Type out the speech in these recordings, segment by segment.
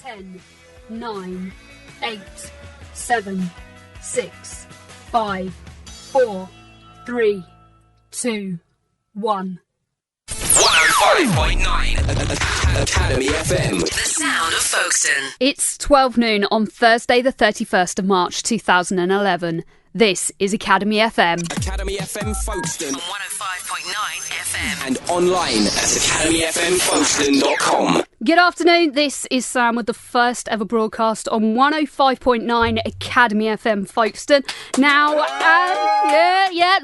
10, 9, 8, 7, 6, 5, 4, 3, 2, 1. 105.9 Academy FM. The sound of Folkestone. It's 12 noon on Thursday the 31st of March 2011. This is Academy FM. Academy FM Folkestone. On 105.9 FM. And online at academyfmfolkstone.com. Good afternoon, this is Sam with the first ever broadcast on 105.9 Academy FM Folkestone. Now,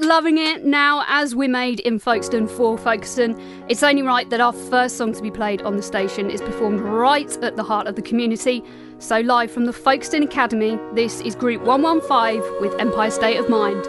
loving it. Now, as we're made in Folkestone for Folkestone, it's only right that our first song to be played on the station is performed right at the heart of the community. So live from the Folkestone Academy, this is Group 115 with Empire State of Mind.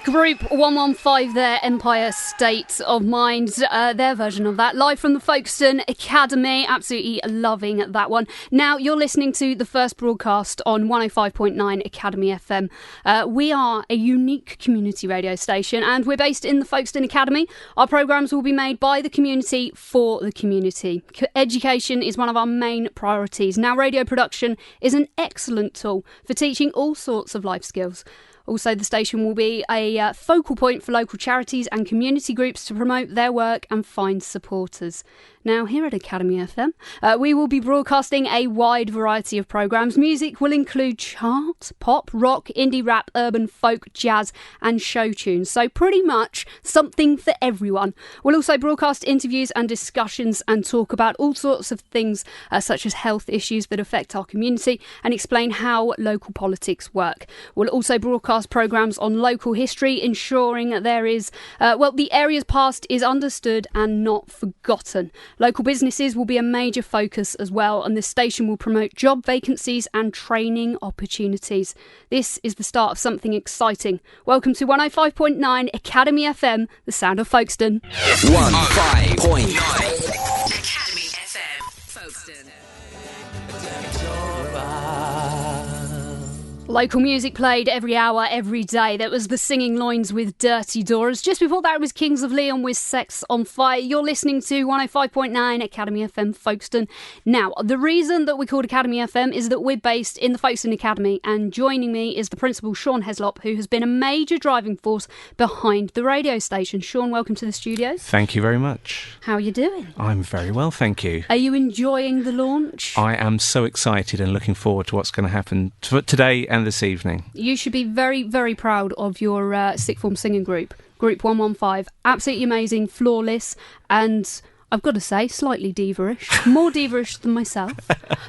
Group 115 there, Empire State of Mind, their version of that, live from the Folkestone Academy. Absolutely loving that one. Now, you're listening to the first broadcast on 105.9 Academy FM. We are a unique community radio station and we're based in the Folkestone Academy. Our programmes will be made by the community for the community. Education is one of our main priorities. Now, radio production is an excellent tool for teaching all sorts of life skills. Also, the station will be a focal point for local charities and community groups to promote their work and find supporters. Now, here at Academy FM, we will be broadcasting a wide variety of programmes. Music will include chart, pop, rock, indie rap, urban, folk, jazz and show tunes. So pretty much something for everyone. We'll also broadcast interviews and discussions and talk about all sorts of things such as health issues that affect our community and explain how local politics work. We'll also broadcast programmes on local history, ensuring that there is, the area's past is understood and not forgotten. Local businesses will be a major focus as well, and this station will promote job vacancies and training opportunities. This is the start of something exciting. Welcome to 105.9 Academy FM, the sound of Folkestone. 105.9 Academy FM Folkestone. Local music played every hour, every day. That was the Singing Loins with Dirty Doors. Just before that was Kings of Leon with Sex on Fire. You're listening to 105.9 Academy FM Folkestone. Now, the reason that we're called Academy FM is that we're based in the Folkestone Academy, and joining me is the principal, Sean Heslop, who has been a major driving force behind the radio station. Sean, welcome to the studios. Thank you very much. How are you doing? I'm very well, thank you. Are you enjoying the launch? I am so excited and looking forward to what's going to happen today and this evening. You should be very, very proud of your sixth form singing group, Group 115. Absolutely amazing, flawless, and I've got to say, slightly diva-ish. More diva-ish than myself.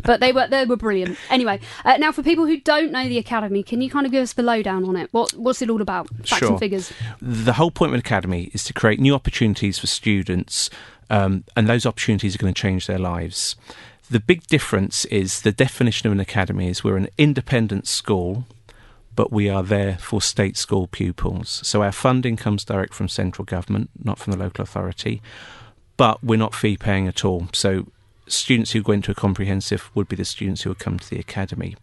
But they were brilliant. Anyway, now for people who don't know the Academy, can you kind of give us the lowdown on it? What's it all about? Facts and figures. The whole point of an academy is to create new opportunities for students, and those opportunities are going to change their lives. The big difference is the definition of an academy is we're an independent school, but we are there for state school pupils. So our funding comes direct from central government, not from the local authority. But we're not fee paying at all. So students who go into a comprehensive would be the students who would come to the academy.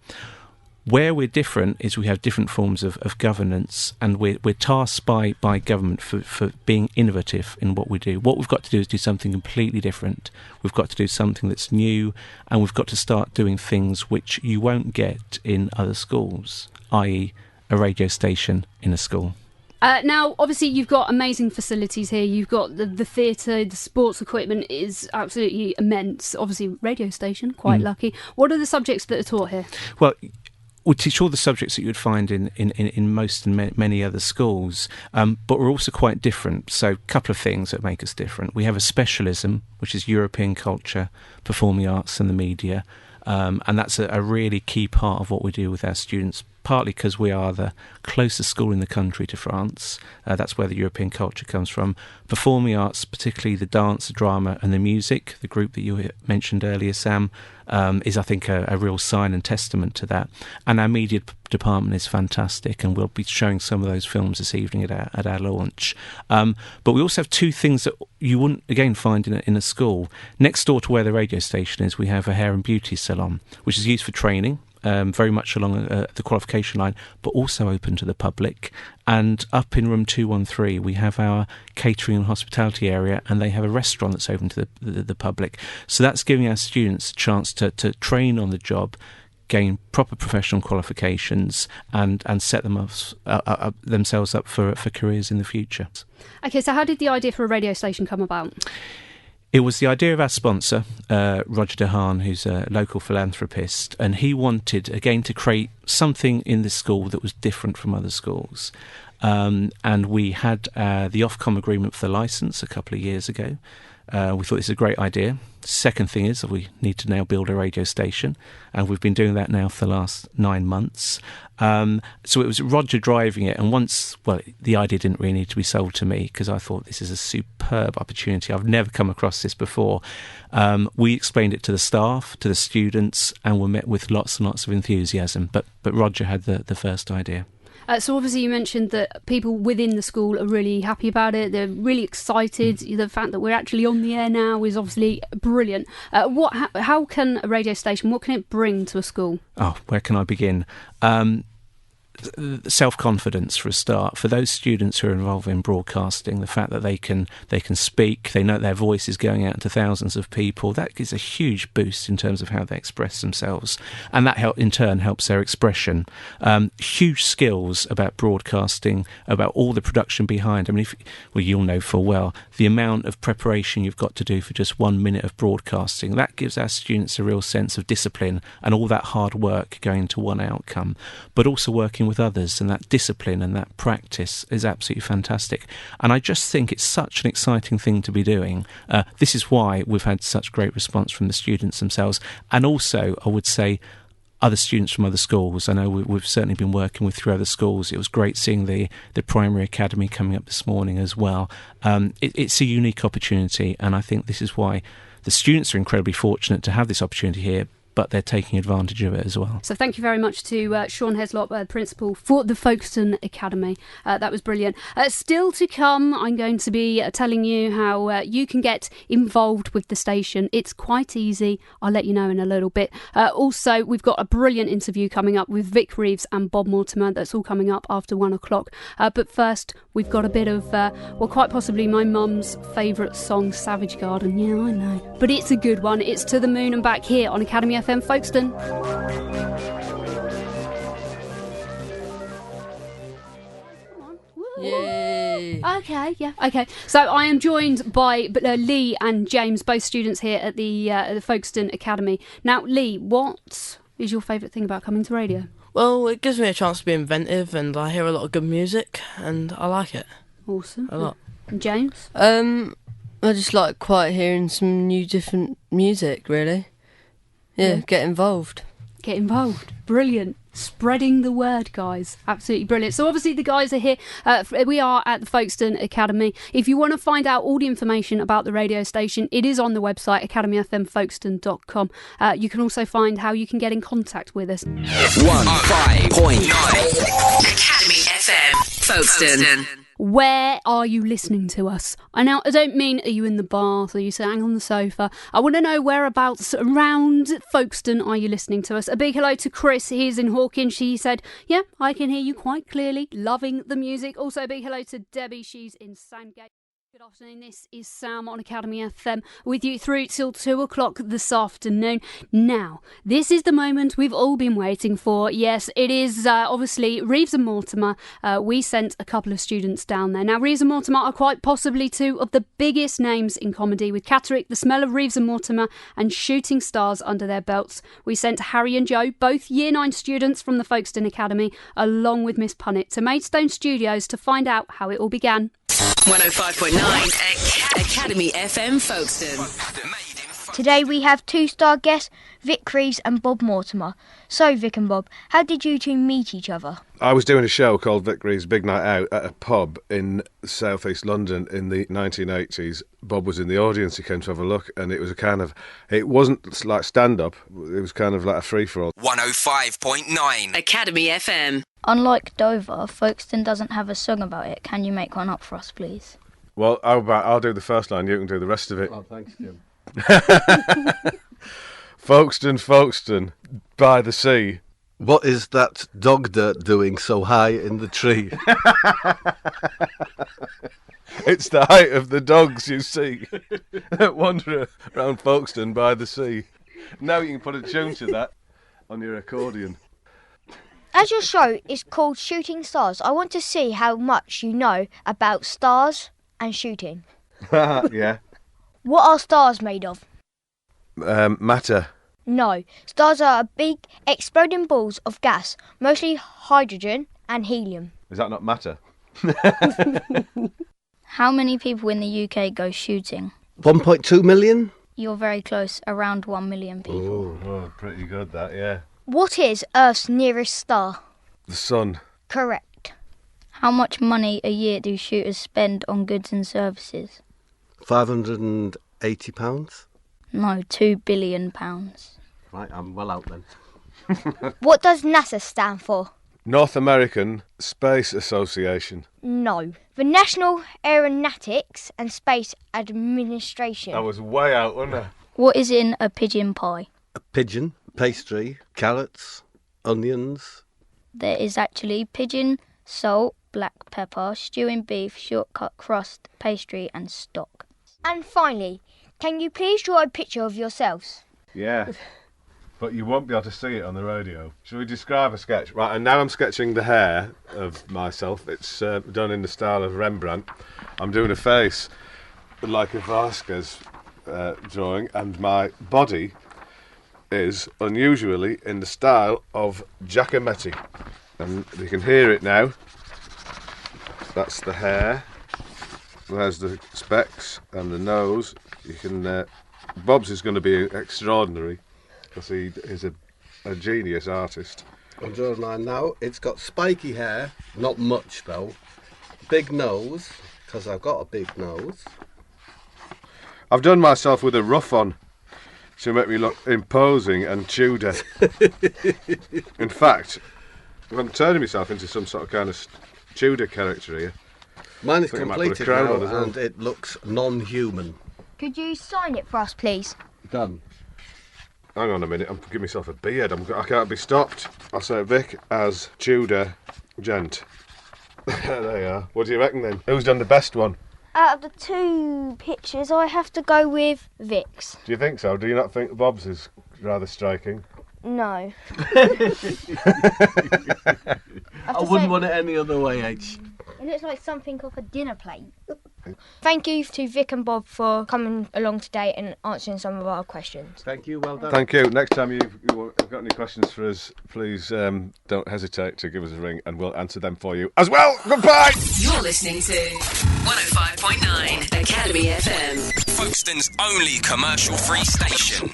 Where we're different is we have different forms of governance, and we're tasked by government for being innovative in what we do. What we've got to do is do something completely different. We've got to do something that's new, and we've got to start doing things which you won't get in other schools, i.e. a radio station in a school. Now, obviously, you've got amazing facilities here. You've got the theatre, the sports equipment is absolutely immense. Obviously, radio station, quite lucky. What are the subjects that are taught here? Well, we teach all the subjects that you would find in most and many other schools, but we're also quite different. So a couple of things that make us different. We have a specialism, which is European culture, performing arts and the media, and that's a really key part of what we do with our students, partly because we are the closest school in the country to France. That's where the European culture comes from. Performing arts, particularly the dance, the drama and the music, the group that you mentioned earlier, Sam, is, I think, a real sign and testament to that. And our media department is fantastic, and we'll be showing some of those films this evening at our launch. But we also have two things that you wouldn't, again, find in a school. Next door to where the radio station is, we have a hair and beauty salon, which is used for training, very much along the qualification line, but also open to the public. And up in room 213, we have our catering and hospitality area, and they have a restaurant that's open to the public. So that's giving our students a chance to train on the job, gain proper professional qualifications, and set themselves up for careers in the future. Okay, so how did the idea for a radio station come about? It was the idea of our sponsor, Roger DeHaan, who's a local philanthropist, and he wanted, again, to create something in the school that was different from other schools. And we had the Ofcom agreement for the licence a couple of years ago. We thought this was a great idea. Second thing is that we need to now build a radio station, and we've been doing that now for the last 9 months. So it was Roger driving it, and the idea didn't really need to be sold to me, because I thought this is a superb opportunity. I've never come across this before. We explained it to the staff, to the students, and were met with lots and lots of enthusiasm. But Roger had the first idea. So obviously you mentioned that people within the school are really happy about it. They're really excited. The fact that we're actually on the air now is obviously brilliant. How can a radio station, what can it bring to a school? Oh, where can I begin? Self-confidence for a start. For those students who are involved in broadcasting, the fact that they can speak, they know their voice is going out to thousands of people, that gives a huge boost in terms of how they express themselves, and that in turn helps their expression. Huge skills about broadcasting, about all the production behind. I mean, you'll know full well the amount of preparation you've got to do for just 1 minute of broadcasting. That gives our students a real sense of discipline and all that hard work going to one outcome, but also working with others, and that discipline and that practice is absolutely fantastic. And I just think it's such an exciting thing to be doing. This is why we've had such great response from the students themselves, and also, I would say, other students from other schools. I know we've certainly been working with 3 other schools. It was great seeing the primary academy coming up this morning as well. It's a unique opportunity, and I think this is why the students are incredibly fortunate to have this opportunity here, but they're taking advantage of it as well. So thank you very much to Sean Heslop, Principal for the Folkestone Academy. That was brilliant. Still to come, I'm going to be telling you how you can get involved with the station. It's quite easy. I'll let you know in a little bit. Also, we've got a brilliant interview coming up with Vic Reeves and Bob Mortimer. That's all coming up after 1 o'clock. But first, we've got a bit of, quite possibly my mum's favourite song, Savage Garden. Yeah, I know. But it's a good one. It's To the Moon and Back here on Academy FM Folkestone. Yay! Okay. So I am joined by Lee and James, both students here at the Folkestone Academy. Now, Lee, what is your favourite thing about coming to radio? Well, it gives me a chance to be inventive, and I hear a lot of good music, and I like it. Awesome. A lot. And James? I just like quite hearing some new different music, really. Yeah, get involved. Get involved. Brilliant. Spreading the word, guys. Absolutely brilliant. So obviously the guys are here. We are at the Folkestone Academy. If you want to find out all the information about the radio station, it is on the website, academyfmfolkstone.com. You can also find how you can get in contact with us. 105.9 Academy FM Folkestone. Where are you listening to us? I don't mean are you in the bath, are you sitting on the sofa? I want to know whereabouts around Folkestone are you listening to us. A big hello to Chris, he's in Hawkins. She said, yeah, I can hear you quite clearly, loving the music. Also a big hello to Debbie, she's in Sandgate. Good afternoon, this is Sam on Academy FM with you through till 2 o'clock this afternoon. Now, this is the moment we've all been waiting for. Yes, it is obviously Reeves and Mortimer. We sent a couple of students down there. Now, Reeves and Mortimer are quite possibly two of the biggest names in comedy, with Catterick, The Smell of Reeves and Mortimer and Shooting Stars under their belts. We sent Harry and Joe, both Year 9 students from the Folkestone Academy, along with Miss Punnett, to Maidstone Studios to find out how it all began. 105.9 Academy FM Folkestone. Today we have two-star guests, Vic Reeves and Bob Mortimer. So, Vic and Bob, how did you two meet each other? I was doing a show called Vic Reeves' Big Night Out at a pub in South East London in the 1980s. Bob was in the audience, he came to have a look, and it was it wasn't like stand-up, it was kind of like a free-for-all. 105.9 Academy FM. Unlike Dover, Folkestone doesn't have a song about it. Can you make one up for us, please? Well, I'll do the first line, you can do the rest of it. Oh, thanks, Jim. Folkestone, Folkestone, by the sea. What is that dog dirt doing so high in the tree? It's the height of the dogs you see that wander around Folkestone by the sea. Now you can put a tune to that on your accordion. As your show is called Shooting Stars, I want to see how much you know about stars and shooting. Yeah. What are stars made of? Matter. No. Stars are big exploding balls of gas, mostly hydrogen and helium. Is that not matter? How many people in the UK go shooting? 1.2 million? You're very close, around 1 million people. Oh, pretty good that, yeah. What is Earth's nearest star? The sun. Correct. How much money a year do shooters spend on goods and services? £580? No, £2 billion. Right, I'm well out then. What does NASA stand for? North American Space Association. No. The National Aeronautics and Space Administration. I was way out, wasn't I? What is in a pigeon pie? A pigeon, pastry, carrots, onions. There is actually pigeon, salt, black pepper, stewing beef, shortcut crust, pastry and stock. And finally, can you please draw a picture of yourselves? Yeah. But you won't be able to see it on the radio. Shall we describe a sketch? Right, and now I'm sketching the hair of myself. It's done in the style of Rembrandt. I'm doing a face like a Vasquez drawing, and my body is unusually in the style of Giacometti. And you can hear it now. That's the hair. There's the specs and the nose. You can. Bob's is going to be extraordinary because he is a genius artist. I'm drawing mine now. It's got spiky hair, not much though. Big nose, because I've got a big nose. I've done myself with a ruff on to make me look imposing and Tudor. In fact, I'm turning myself into some sort of kind of Tudor character here. Mine is I think I might put a completed crown now on as well. and it looks non-human. Could you sign it for us, please? Done. Hang on a minute, I'm giving myself a beard. I can't be stopped. I'll say Vic as Tudor gent. There you are. What do you reckon then? Who's done the best one? Out of the two pictures, I have to go with Vic's. Do you think so? Do you not think Bob's is rather striking? No. I wouldn't want it any other way, H. It looks like something off a dinner plate. Thank you to Vic and Bob for coming along today and answering some of our questions. Thank you, well done. Thank you. Next time you've got any questions for us, please don't hesitate to give us a ring and we'll answer them for you as well. Goodbye! You're listening to 105.9 Academy FM. Folkestone's only commercial-free station.